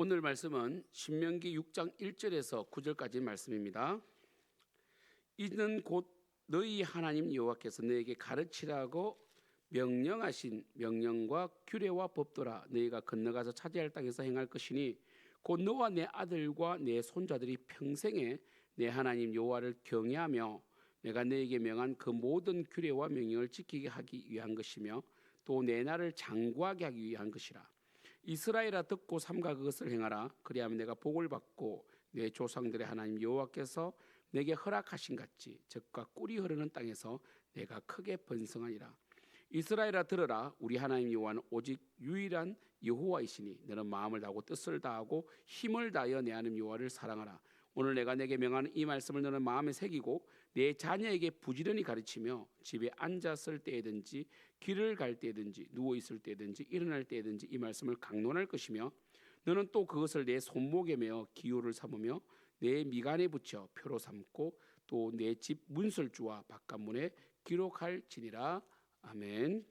오늘 말씀은 신명기 6장 1절에서 9절까지 말씀입니다. 이는 곧 너희 하나님 여호와께서 너에게 가르치라고 명령하신 명령과 규례와 법도라. 너희가 건너가서 차지할 땅에서 행할 것이니 곧 너와 내 아들과 내 손자들이 평생에 내 하나님 여호와를 경외하며 내가 너에게 명한 그 모든 규례와 명령을 지키게 하기 위한 것이며 또 내 나를 장구하게 하기 위한 것이라. 이스라엘아 듣고 삼가 그것을 행하라. 그리하면 내가 복을 받고 내 조상들의 하나님 여호와께서 내게 허락하신 같이 젖과 꿀이 흐르는 땅에서 내가 크게 번성하니라. 이스라엘아 들으라. 우리 하나님 여호와는 오직 유일한 여호와이시니 너는 마음을 다하고 뜻을 다하고 힘을 다하여 내 하나님 여호와를 사랑하라. 오늘 내가 내게 명하는 이 말씀을 너는 마음에 새기고 내 자녀에게 부지런히 가르치며 집에 앉았을 때든지 길을 갈 때든지 누워 있을 때든지 일어날 때든지 이 말씀을 강론할 것이며 너는 또 그것을 내 손목에 메어 기호를 삼으며 내 미간에 붙여 표로 삼고 또 내 집 문설주와 바깥문에 기록할지니라. 아멘.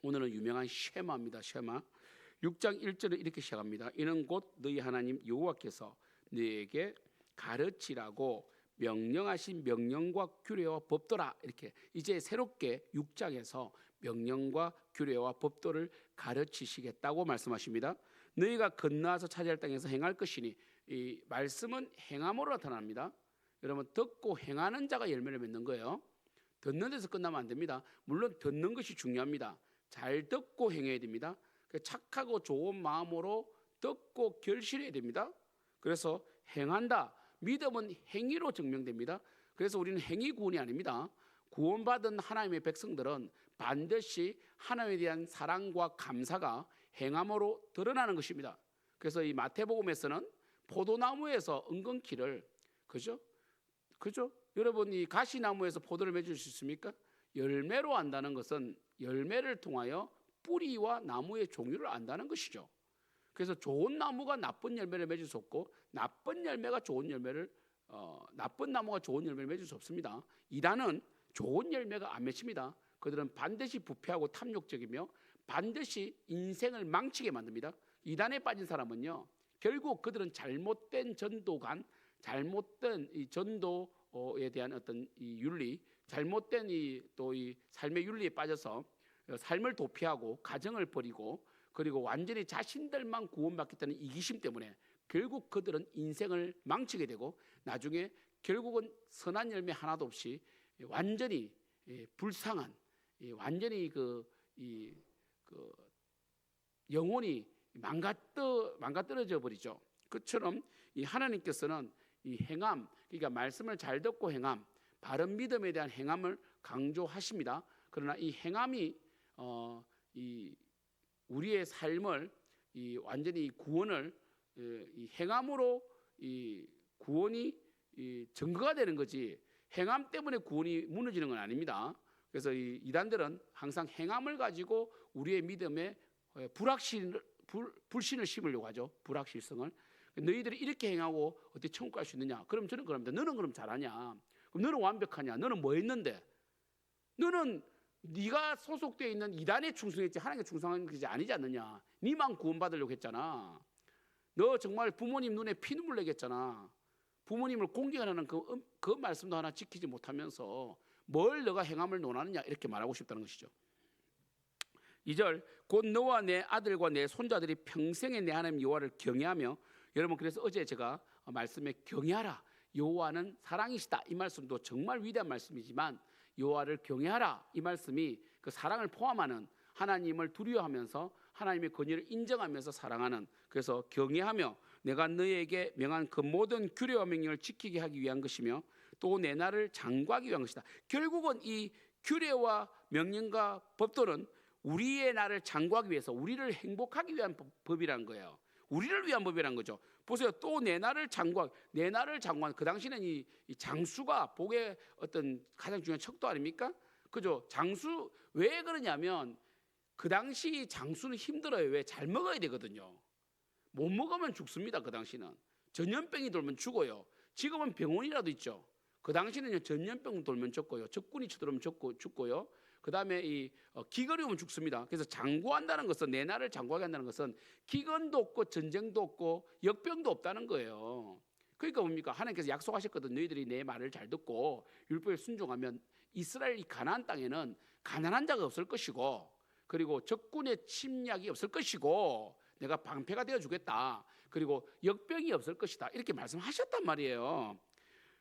오늘은 유명한 쉐마입니다. 쉐마 6장 1절을 이렇게 시작합니다. 이는 곧 너희 하나님 여호와께서 너에게 가르치라고 명령하신 명령과 규례와 법도라. 이렇게 이제 새롭게 6장에서 명령과 규례와 법도를 가르치시겠다고 말씀하십니다. 너희가 건너와서 차지할 땅에서 행할 것이니 이 말씀은 행함으로 나타납니다. 여러분 듣고 행하는 자가 열매를 맺는 거예요. 듣는 데서 끝나면 안 됩니다. 물론 듣는 것이 중요합니다. 잘 듣고 행해야 됩니다. 착하고 좋은 마음으로 듣고 결실해야 됩니다. 그래서 행한다. 믿음은 행위로 증명됩니다. 그래서 우리는 행위 구원이 아닙니다. 구원받은 하나님의 백성들은 반드시 하나님에 대한 사랑과 감사가 행함으로 드러나는 것입니다. 그래서 이 마태복음에서는 포도나무에서 은근키를 그죠? 여러분 이 가시나무에서 포도를 맺을 수 있습니까? 열매로 안다는 것은 열매를 통하여 뿌리와 나무의 종류를 안다는 것이죠. 그래서 좋은 나무가 나쁜 열매를 맺을 수 없고 나쁜 나무가 좋은 열매를 맺을 수 없습니다. 이단은 좋은 열매가 안 맺힙니다. 그들은 반드시 부패하고 탐욕적이며 반드시 인생을 망치게 만듭니다. 이단에 빠진 사람은요, 결국 그들은 잘못된 전도관, 잘못된 이 전도에 대한 어떤 이 윤리, 잘못된 이 삶의 윤리에 빠져서 삶을 도피하고 가정을 버리고 그리고 완전히 자신들만 구원받겠다는 이기심 때문에 결국 그들은 인생을 망치게 되고 나중에 결국은 선한 열매 하나도 없이 완전히 불쌍한 완전히 영혼이 망가뜨려져 버리죠. 그처럼 이 하나님께서는 이 행함, 그러니까 말씀을 잘 듣고 행함, 바른 믿음에 대한 행함을 강조하십니다. 그러나 이 행함이 우리의 삶을 완전히 구원을 이 행함으로 이 구원이 증거가 되는 거지 행함 때문에 구원이 무너지는 건 아닙니다. 그래서 이 이단들은 항상 행함을 가지고 우리의 믿음에 불신을 심으려고 하죠. 불확실성을. 너희들이 이렇게 행하고 어떻게 천국 갈 수 있느냐? 그럼 저는 그럽니다. 너는 그럼 잘하냐? 그럼 너는 완벽하냐? 너는 뭐 했는데? 너는 네가 소속되어 있는 이단에 충성했지 하나님께 충성한 것이 아니지 않느냐? 네만 구원받으려고 했잖아. 너 정말 부모님 눈에 피눈물 내겠잖아. 부모님을 공경하는 그 말씀도 하나 지키지 못하면서 뭘 너가 행함을 논하느냐 이렇게 말하고 싶다는 것이죠. 2절 곧 너와 내 아들과 내 손자들이 평생에 내 하나님 여호와를 경외하며 여러분 그래서 어제 제가 말씀에 경외하라 여호와는 사랑이시다 이 말씀도 정말 위대한 말씀이지만 여호와를 경외하라 이 말씀이 그 사랑을 포함하는 하나님을 두려워하면서 하나님의 권위를 인정하면서 사랑하는 그래서 경외하며 내가 너에게 명한 그 모든 규례와 명령을 지키게 하기 위한 것이며 또 내 나를 장구하기 위한 것이다. 결국은 이 규례와 명령과 법도는 우리의 나를 장구하기 위해서 우리를 행복하기 위한 법이라는 거예요. 우리를 위한 법이라는 거죠. 보세요. 또 내 나를 장구하기, 내 나를 장구하는 그 당시는 이 장수가 복의 어떤 가장 중요한 척도 아닙니까? 그죠? 장수 왜 그러냐면 그 당시 장수는 힘들어요. 왜? 잘 먹어야 되거든요. 못 먹으면 죽습니다. 그 당시는 전염병이 돌면 죽어요. 지금은 병원이라도 있죠. 그 당시는 전염병 돌면 죽고요. 적군이 쳐들어오면 죽고요. 그 다음에 이 기근이 오면 죽습니다. 그래서 장구한다는 것은, 내 나라를 장구하게 한다는 것은 기근도 없고 전쟁도 없고 역병도 없다는 거예요. 그러니까 뭡니까? 하나님께서 약속하셨거든. 너희들이 내 말을 잘 듣고 율법에 순종하면 이스라엘 이 가나안 땅에는 가난한 자가 없을 것이고, 그리고 적군의 침략이 없을 것이고, 내가 방패가 되어 주겠다. 그리고 역병이 없을 것이다. 이렇게 말씀하셨단 말이에요.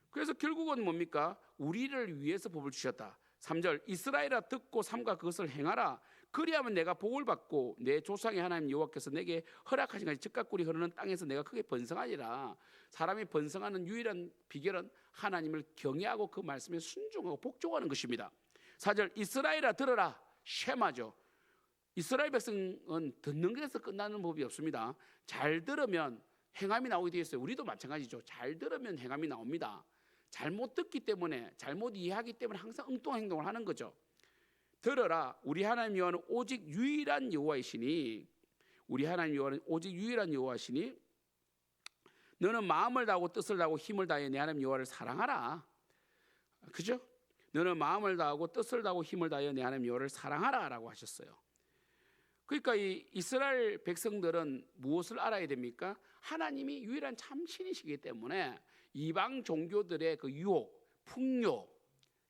그래서 결국은 뭡니까? 우리를 위해서 복을 주셨다. 3절, 이스라엘아 듣고 삼가 그것을 행하라. 그리하면 내가 복을 받고 내 조상의 하나님 여호와께서 내게 허락하신 것이 젖과 꿀이 흐르는 땅에서 내가 크게 번성하리라. 사람이 번성하는 유일한 비결은 하나님을 경외하고 그 말씀에 순종하고 복종하는 것입니다. 4절, 이스라엘아 들어라. 쉐마죠. 이스라엘 백성은 듣는 것에서 끝나는 법이 없습니다. 잘 들으면 행함이 나오게 되어 있어요. 우리도 마찬가지죠. 잘 들으면 행함이 나옵니다. 잘못 듣기 때문에, 잘못 이해하기 때문에 항상 엉뚱한 행동을 하는 거죠. 들어라. 우리 하나님 여호와는 오직 유일한 여호와이시니, 우리 하나님 여호와는 오직 유일한 여호와이시니 너는 마음을 다하고 뜻을 다하고 힘을 다해 내 하나님 여호와를 사랑하라. 그죠? 너는 마음을 다하고 뜻을 다하고 힘을 다해 내 하나님 여호와를 사랑하라라고 하셨어요. 그러니까 이 이스라엘 백성들은 무엇을 알아야 됩니까? 하나님이 유일한 참신이시기 때문에 이방 종교들의 그 유혹, 풍요,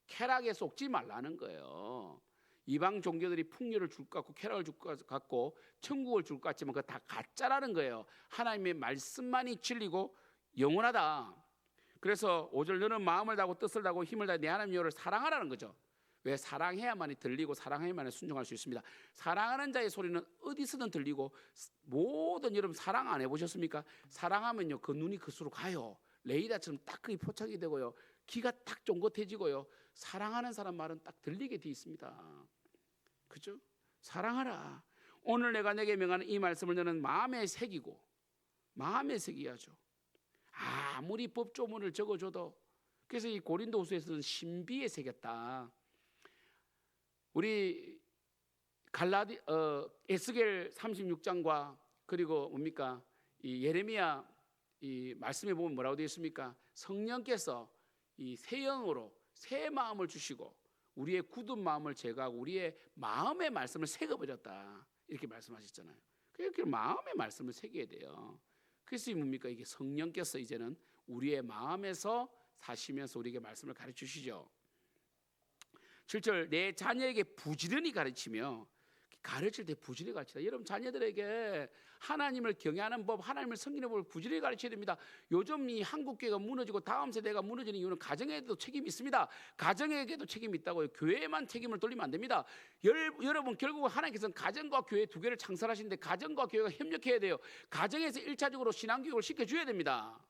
쾌락에 속지 말라는 거예요. 이방 종교들이 풍요를 줄 것 같고 쾌락을 줄 것 같고 천국을 줄 것 같지만 그거 다 가짜라는 거예요. 하나님의 말씀만이 진리고 영원하다. 그래서 5절, 너는 마음을 다하고 뜻을 다하고 힘을 다해 내 하나님 여호와를 사랑하라는 거죠. 왜? 사랑해야만이 들리고 사랑해야만이 순종할 수 있습니다. 사랑하는 자의 소리는 어디서든 들리고, 모든, 여러분 사랑 안 해보셨습니까? 사랑하면요 그 눈이 그수로 가요. 레이더처럼 딱 그게 포착이 되고요, 귀가 딱 쫑긋해지고요, 사랑하는 사람 말은 딱 들리게 돼 있습니다. 그죠? 사랑하라. 오늘 내가 내게 명하는 이 말씀을 너는 마음에 새기고, 마음에 새기야죠. 아무리 법조문을 적어줘도. 그래서 이 고린도후서에서는 신비에 새겼다. 우리 에스겔 36장과 그리고 뭡니까? 이 예레미야 이 말씀에 보면 뭐라고 되어 있습니까? 성령께서 이 새 영으로 새 마음을 주시고 우리의 굳은 마음을 제거하고 우리의 마음의 말씀을 새겨버렸다. 이렇게 말씀하셨잖아요. 그렇게 마음의 말씀을 새겨야 돼요. 그래서 뭡니까? 이게 성령께서 이제는 우리의 마음에서 사시면서 우리에게 말씀을 가르쳐 주시죠. 7절, 내 자녀에게 부지런히 가르치며, 가르칠 때 부지런히 가르치다. 여러분 자녀들에게 하나님을 경외하는 법, 하나님을 섬기는 법을 부지런히 가르쳐야 됩니다. 요즘 이 한국교회가 무너지고 다음 세대가 무너지는 이유는 가정에도 책임이 있습니다. 가정에게도 책임이 있다고요. 교회에만 책임을 돌리면 안 됩니다. 여러분 결국 하나님께서는 가정과 교회 두 개를 창설하시는데 가정과 교회가 협력해야 돼요. 가정에서 1차적으로 신앙교육을 시켜줘야 됩니다.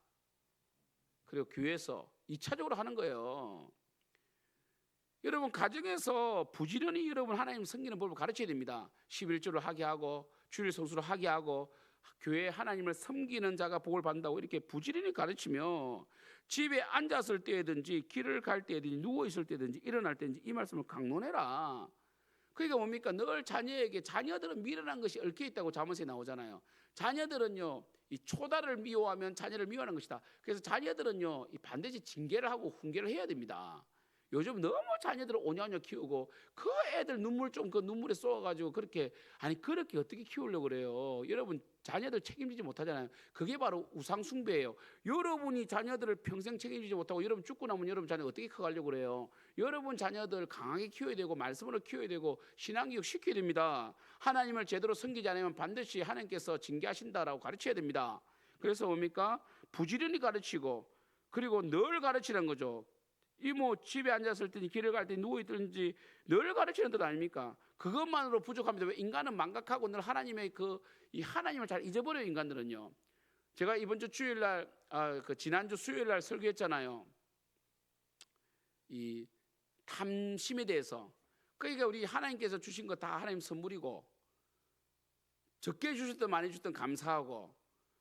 그리고 교회에서 2차적으로 하는 거예요. 여러분 가정에서 부지런히 여러분 하나님 섬기는 법을 가르쳐야 됩니다. 11조를 하게 하고 주일 성수를 하게 하고 교회에 하나님을 섬기는 자가 복을 받는다고 이렇게 부지런히 가르치며, 집에 앉았을 때든지 길을 갈 때든지 누워있을 때든지 일어날 때든지 이 말씀을 강론해라. 그러니까 뭡니까? 늘 자녀에게, 자녀들은 미련한 것이 얽혀 있다고 잠언에 나오잖아요. 자녀들은요 이 초다를 미워하면 자녀를 미워하는 것이다. 그래서 자녀들은요 이 반드시 징계를 하고 훈계를 해야 됩니다. 요즘 너무 자녀들을 오냐오냐 키우고 그 애들 눈물 좀 그 눈물에 쏘아가지고 그렇게, 아니 그렇게 어떻게 키우려고 그래요? 여러분 자녀들 책임지지 못하잖아요. 그게 바로 우상 숭배예요. 여러분이 자녀들을 평생 책임지지 못하고 여러분 죽고 나면 여러분 자녀 어떻게 커가려고 그래요? 여러분 자녀들 강하게 키워야 되고 말씀으로 키워야 되고 신앙교육 시켜야 됩니다. 하나님을 제대로 섬기지 않으면 반드시 하나님께서 징계하신다라고 가르쳐야 됩니다. 그래서 뭡니까? 부지런히 가르치고 그리고 늘 가르치는 거죠. 이 뭐 집에 앉았을 때니 길을 갈 때 누워 있든지 늘 가르치는 뜻 아닙니까? 그것만으로 부족합니다. 왜? 인간은 망각하고 늘 하나님의 이 하나님을 잘 잊어버려요. 인간들은요. 제가 이번 주 주일날 지난주 수요일날 설교했잖아요. 이 탐심에 대해서. 그러니까 우리 하나님께서 주신 거 다 하나님 선물이고, 적게 주셨든 많이 주셨든 감사하고,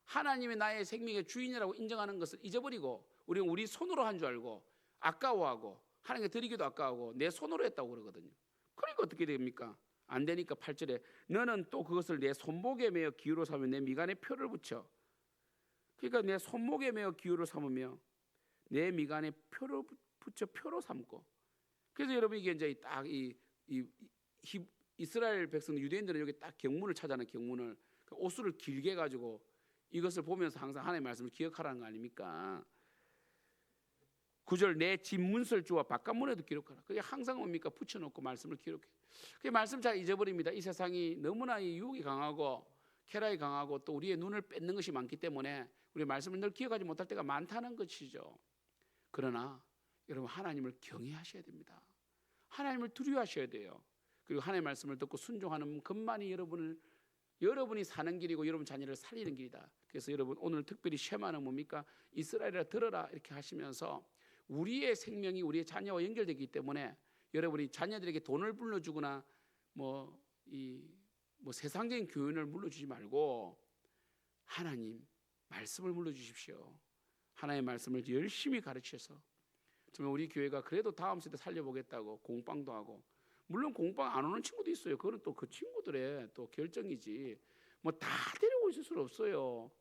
하나님이 나의 생명의 주인이라고 인정하는 것을 잊어버리고 우리는 우리 손으로 한 줄 알고 아까워하고 하나님께 드리기도 아까워하고 내 손으로 했다고 그러거든요. 그러니까 어떻게 됩니까? 안 되니까 8절에 너는 또 그것을 내 손목에 매어 기유로 삼으며 내 미간에 표를 붙여. 그러니까 내 손목에 매어 기유로 삼으며 내 미간에 표를 붙여 표로 삼고. 그래서 여러분 이게 이제 딱 이 이 이스라엘 백성 유대인들은 여기 딱 경문을 찾아내 경문을 옷수를 길게 가지고 이것을 보면서 항상 하나님의 말씀을 기억하라는 거 아닙니까? 9절 내 집 문설 주와 바깥문에도 기록하라. 그게 항상 뭡니까? 붙여놓고 말씀을 기록해. 그 말씀 잘 잊어버립니다. 이 세상이 너무나 유혹이 강하고 쾌락이 강하고 또 우리의 눈을 뺏는 것이 많기 때문에 우리 말씀을 늘 기억하지 못할 때가 많다는 것이죠. 그러나 여러분 하나님을 경외하셔야 됩니다. 하나님을 두려워하셔야 돼요. 그리고 하나님의 말씀을 듣고 순종하는 것만이 여러분이 사는 길이고 여러분 자녀를 살리는 길이다. 그래서 여러분 오늘 특별히 쉐마는 뭡니까? 이스라엘아 들어라 이렇게 하시면서 우리의 생명이 우리의 자녀와 연결되기 때문에 여러분이 자녀들에게 돈을 물려주거나 세상적인 교훈을 물려주지 말고 하나님 말씀을 물려주십시오. 하나님의 말씀을 열심히 가르쳐서 정말 우리 교회가 그래도 다음 세대 살려보겠다고 공방도 하고, 물론 공방 안 오는 친구도 있어요. 그건 또 그 친구들의 또 결정이지 뭐 다 데리고 있을 수는 없어요.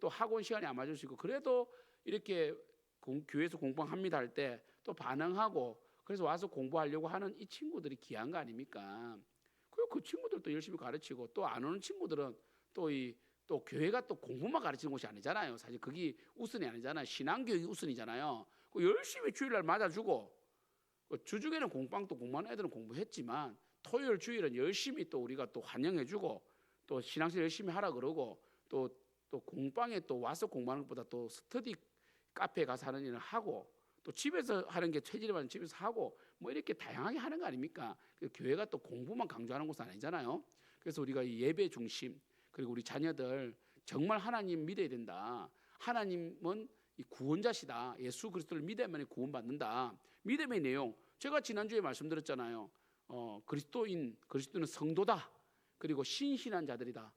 또 학원 시간이 안 맞을 수 있고, 그래도 이렇게 교회에서 공방합니다 할 때 또 반응하고 그래서 와서 공부하려고 하는 이 친구들이 귀한 거 아닙니까? 그리고 그 친구들도 열심히 가르치고, 또 안 오는 친구들은 또 교회가 또 공부만 가르치는 곳이 아니잖아요. 사실 그게 우선이 아니잖아요. 신앙교육이 우선이잖아요. 열심히 주일날 맞아주고, 주중에는 공방도 공부하는 애들은 공부했지만 토요일 주일은 열심히 또 우리가 또 환영해주고 또 신앙생활 열심히 하라 그러고 또 공방에 또 와서 공부하는 것보다 또 스터디 카페에 가서 하는 일을 하고 또 집에서 하는 게 체질이면 집에서 하고 뭐 이렇게 다양하게 하는 거 아닙니까? 교회가 또 공부만 강조하는 곳은 아니잖아요. 그래서 우리가 이 예배 중심, 그리고 우리 자녀들 정말 하나님 믿어야 된다. 하나님은 이 구원자시다. 예수 그리스도를 믿으면 구원받는다. 믿음의 내용 제가 지난주에 말씀드렸잖아요. 그리스도는 성도다. 그리고 신실한 자들이다.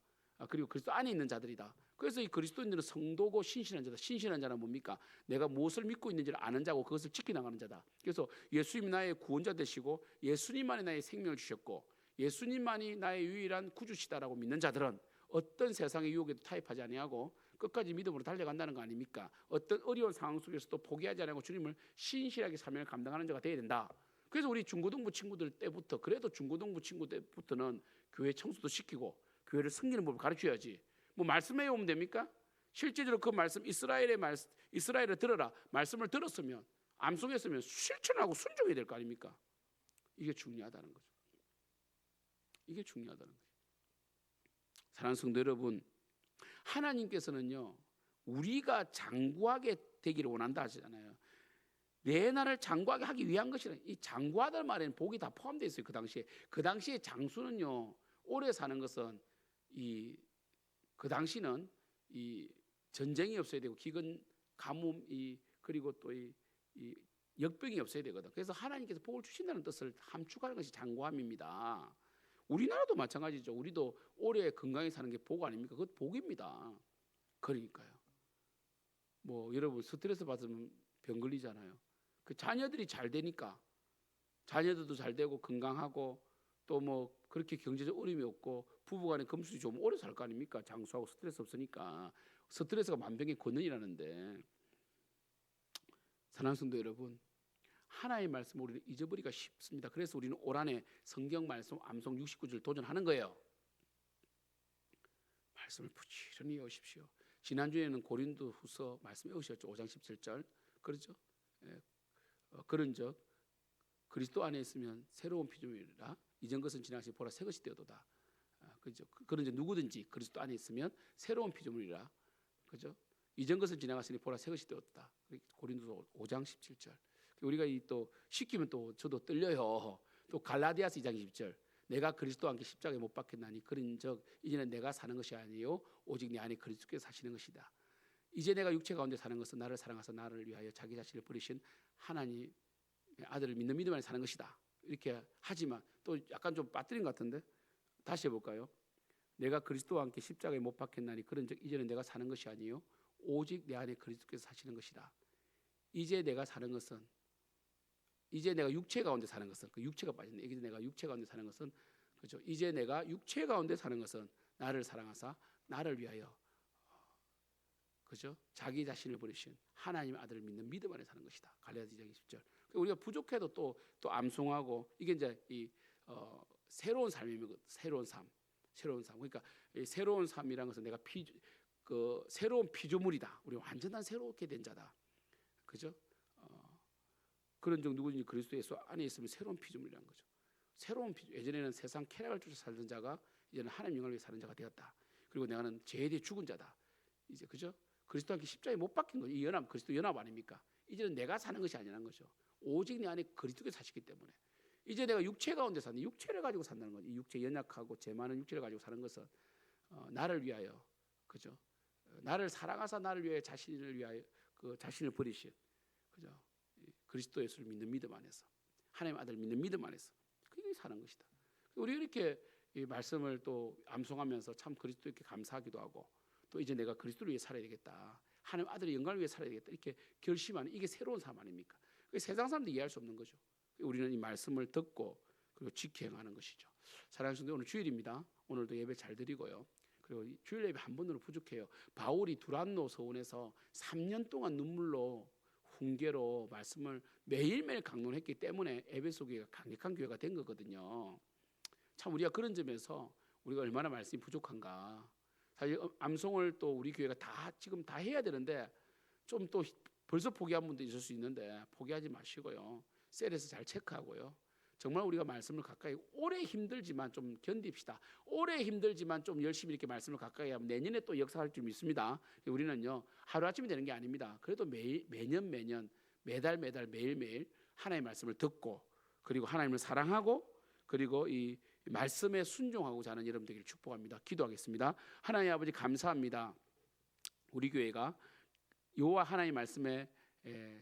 그리고 그리스도 안에 있는 자들이다. 그래서 이 그리스도인들은 성도고 신실한 자다. 신실한 자는 뭡니까? 내가 무엇을 믿고 있는지를 아는 자고 그것을 지켜나가는 자다. 그래서 예수님이 나의 구원자 되시고 예수님만이 나의 생명을 주셨고 예수님만이 나의 유일한 구주시다라고 믿는 자들은 어떤 세상의 유혹에도 타협하지 아니하고 끝까지 믿음으로 달려간다는 거 아닙니까? 어떤 어려운 상황 속에서도 포기하지 않고 주님을 신실하게 사명을 감당하는 자가 되어야 된다. 그래서 우리 중고등부 친구들 때부터, 그래도 중고등부 친구 때부터는 교회 청소도 시키고 교회를 섬기는 법을 가르쳐야지. 뭐 말씀해 오면 됩니까? 실제로 그 말씀 이스라엘을 들어라 말씀을 들었으면 암송했으면 실천하고 순종해야 될 거 아닙니까? 이게 중요하다는 거죠. 이게 중요하다는 거죠. 사랑하는 성도 여러분, 하나님께서는요 우리가 장구하게 되기를 원한다 하시잖아요. 내 나라를 장구하게 하기 위한 것이라. 이 장구하다는 말에는 복이 다 포함되어 있어요. 그 당시에 장수는요 오래 사는 것은 그 당시는 이 전쟁이 없어야 되고 기근 가뭄 그리고 또 이 역병이 없어야 되거든. 그래서 하나님께서 복을 주신다는 뜻을 함축하는 것이 장구함입니다. 우리나라도 마찬가지죠. 우리도 오래 건강히 사는 게 복 아닙니까? 그것 복입니다. 그러니까요. 뭐 여러분 스트레스 받으면 병 걸리잖아요. 그 자녀들이 잘 되니까 자녀들도 잘 되고 건강하고 또 뭐 그렇게 경제적 어려움이 없고 부부간의 금술이 좀 오래 살 거 아닙니까? 장수하고 스트레스 없으니까. 스트레스가 만병의 근원이라는데, 사랑하는 성도 여러분, 하나의 말씀을 우리는 잊어버리기가 쉽습니다. 그래서 우리는 올 한해 성경 말씀 암송 69절 도전하는 거예요. 말씀을 부지런히 외우십시오. 지난주에는 고린도후서 말씀 외우셨죠. 5장 17절. 그렇죠? 그런즉 그리스도 안에 있으면 새로운 피조물이라 이전 것은 지나가시 보라 새 것이 되어도다. 그죠? 그런즉 누구든지 그리스도 안에 있으면 새로운 피조물이라. 그죠? 이전 것은 지나갔으니 보라 새 것이 되었다. 고린도서 5장 17절. 우리가 또 시키면 또 저도 떨려요. 또 갈라디아서 2장 20절. 내가 그리스도와 함께 십자가에 못 박혔나니 그런즉 이제는 내가 사는 것이 아니요 오직 내 안에 그리스도께서 사시는 것이다. 이제 내가 육체 가운데 사는 것은 나를 사랑하사 나를 위하여 자기 자신을 버리신 하나님 아들을 믿는 믿음 안에 사는 것이다. 이렇게 하지만 또 약간 좀 빠뜨린 것 같은데 다시 해볼까요? 내가 그리스도와 함께 십자가에 못 박혔나니 그런즉 이제는 내가 사는 것이 아니요 오직 내 안에 그리스도께서 사시는 것이다. 이제 내가 사는 것은, 이제 내가 육체 가운데 사는 것은, 그 육체가 빠졌네. 이제 내가 육체 가운데 사는 것은, 그렇죠? 이제 내가 육체 가운데 사는 것은 나를 사랑하사 나를 위하여, 그죠? 자기 자신을 버리신 하나님의 아들을 믿는 믿음 안에 사는 것이다. 갈라디아 2장 20절. 우리가 부족해도 또 암송하고 이게 이제 새로운 삶이거든. 새로운 삶. 그러니까 이 새로운 삶이라는 것은 내가 새로운 피조물이다. 우리 완전한 새롭게 된 자다. 그죠? 그런 종 누구든지 그리스도 예수 안에 있으면 새로운 피조물이라는 거죠. 새로운 예전에는 세상 쾌락을 쫓아 살던 자가 이제는 하나님 영광을 위해 사는 자가 되었다. 그리고 내가는 죄에 대해 죽은 자다. 이제 그죠? 그리스도와 함께 십자가에 못 박힌 거죠. 이 연합, 그리스도 연합 아닙니까? 이제는 내가 사는 것이 아니라는 거죠. 오직 내 안에 그리스도께서 사시기 때문에 이제 내가 육체 가운데 사는, 육체를 가지고 산다는 거죠. 이 육체 연약하고 죄 많은 육체를 가지고 사는 것은 나를 위하여, 그죠? 나를 사랑하사 나를 위하여 자신을 위하여 자신을 버리신, 그죠? 그리스도 예수를 믿는 믿음 안에서, 하나님 아들 믿는 믿음 안에서 그게 사는 것이다. 우리 이렇게 이 말씀을 또 암송하면서 참 그리스도께 감사하기도 하고, 또 이제 내가 그리스도를 위해 살아야 되겠다, 하나님 아들의 영광을 위해 살아야 되겠다, 이렇게 결심하는, 이게 새로운 삶 아닙니까? 세상 사람도 이해할 수 없는 거죠. 우리는 이 말씀을 듣고 그리고 지켜행하는 것이죠. 사랑하는 성도, 오늘 주일입니다. 오늘도 예배 잘 드리고요. 그리고 주일 예배 한 번으로 부족해요. 바울이 두란노 서원에서 3년 동안 눈물로 훈계로 말씀을 매일매일 강론했기 때문에 에베소 교회가 강력한 교회가 된 거거든요. 참 우리가 그런 점에서 우리가 얼마나 말씀이 부족한가. 사실 암송을 또 우리 교회가 지금 다 해야 되는데 좀 또 벌써 포기한 분도 있을 수 있는데 포기하지 마시고요. 셀에서 잘 체크하고요. 정말 우리가 말씀을 가까이, 오래 힘들지만 좀 견딥시다. 오래 힘들지만 좀 열심히 이렇게 말씀을 가까이 하면 내년에 또 역사할 줄 믿습니다. 우리는요, 하루아침이 되는 게 아닙니다. 그래도 매년 매달 매일매일 하나님의 말씀을 듣고, 그리고 하나님을 사랑하고, 그리고 이 말씀에 순종하고자 하는 여러분 되기를 축복합니다. 기도하겠습니다. 하나님 아버지, 감사합니다. 우리 교회가 여호와 하나님의 말씀에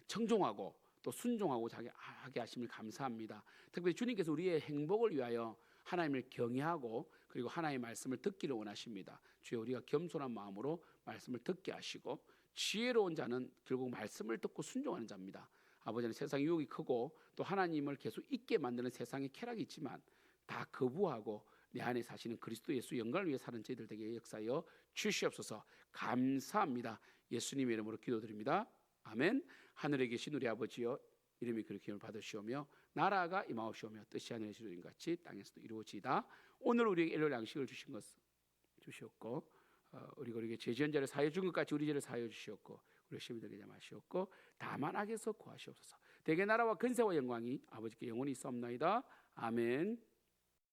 청종하고 또 순종하고자 하게 하심을 감사합니다. 특별히 주님께서 우리의 행복을 위하여 하나님을 경외하고 그리고 하나님의 말씀을 듣기를 원하십니다. 주여, 우리가 겸손한 마음으로 말씀을 듣게 하시고, 지혜로운 자는 결국 말씀을 듣고 순종하는 자입니다. 아버지는 세상의 유혹이 크고 또 하나님을 계속 잊게 만드는 세상의 쾌락이 있지만 다 거부하고 내 안에 사시는 그리스도 예수 영광을 위해 사는 저희들 되게 역사하여 주시옵소서. 감사합니다. 예수님의 이름으로 기도드립니다. 아멘. 하늘에 계신 우리 아버지여, 이름이 그렇게 힘을 받으시오며 나라가 임하옵시오며 뜻이 하늘에서 이루어진 같이 땅에서도 이루어지이다. 오늘 우리에게 일용할 양식을 주신 것 주시옵고, 우리가 우리에게 죄 지은 자를 사하여 준 것 같이 우리 죄를 사하여 주시옵고, 우리 시험에 들게 하지 마시옵고 다만 악에서 구하시옵소서. 대개 나라와 근세와 영광이 아버지께 영원히 있사옵나이다. 아멘.